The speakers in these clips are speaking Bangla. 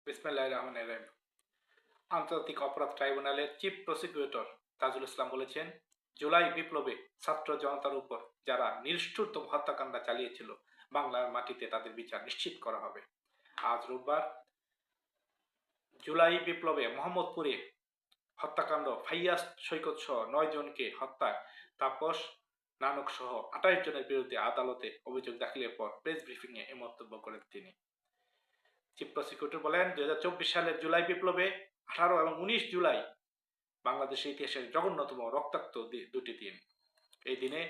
বিসমিল্লাহির রহমানির রহিম। আন্তর্জাতিক অপরাধ ট্রাইব্যুনালের চিফ প্রসিকিউটর তাজুল ইসলাম বলেছেন, জুলাই বিপ্লবে ছাত্র জনতার উপর যারা নিষ্ঠুরতম হত্যাকাণ্ড চালিয়েছিল, বাংলার মাটিতে তাদের বিচার নিশ্চিত করা হবে। আজ রোববার জুলাই বিপ্লবে মোহাম্মদপুরে হত্যাকাণ্ড ফাইয়াজ সৈকত সহ 9 জনকে হত্যায় তাপস নানক সহ 28 জনের বিরুদ্ধে আদালতে অভিযোগ দাখিলের পর প্রেস ব্রিফিংয়ে এ মন্তব্য করেন তিনি। চিফ প্রসিকিউটর বলেন, 2024 সালের জুলাই বিপ্লবে 18 এবং 19 জুলাই বাংলাদেশের ইতিহাসের জঘন্যতম রক্তাক্ত দুটি দিন। এই দিনে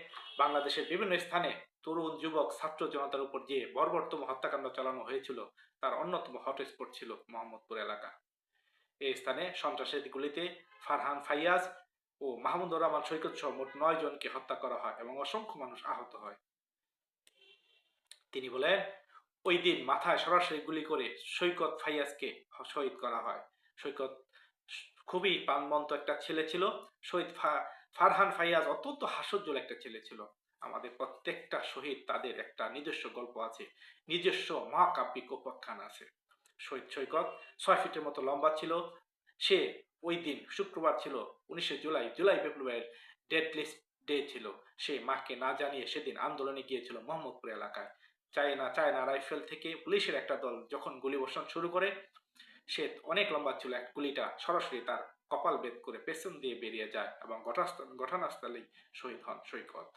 বাংলাদেশের বিভিন্ন স্থানে তরুণ যুবক ছাত্র জনতার উপর যে বর্বরতম হত্যাকাণ্ড চালানো হয়েছিল তার অন্যতম হটস্পট ছিল মোহাম্মদপুর এলাকা। এই স্থানে সন্ত্রাসের গুলিতে ফারহান ফাইয়াজ ও মাহমুদুর রহমান সৈকত সহ মোট 9 জনকে হত্যা করা হয় এবং অসংখ্য মানুষ আহত হয়। তিনি বলেন, ওই দিন মাথায় সরাসরি গুলি করে সৈকত ফাইয়াজকে শহীদ করা হয়। সৈকত খুবই প্রাণবন্ত একটা ছেলে ছিল। শহীদ ফারহান ফাইয়াজ অত্যন্ত হাস্যোজ্জ্বল একটা ছেলে ছিল। আমাদের প্রত্যেকটা শহীদ তাদের একটা নিজস্ব গল্প আছে, নিজস্ব মহাকাব্যিক উপাখ্যান আছে। শহীদ সৈকত 6 ফিটের মতো লম্বা ছিল। সে ওই দিন শুক্রবার ছিল 19 জুলাই বিপ্লবের ডেডলিস্ট ডে ছিল। সে মাকে না জানিয়ে সেদিন আন্দোলনে গিয়েছিল মোহাম্মদপুর এলাকায়। চায়না রাইফেল থেকে পুলিশের একটা দল যখন গুলিবর্ষণ শুরু করে, সে অনেক লম্বা ছিল, এক গুলিটা সরাসরি তার কপাল ভেদ করে পেছন দিয়ে বেরিয়ে যায় এবং ঘটনাস্থলেই শহীদ হন সৈকত।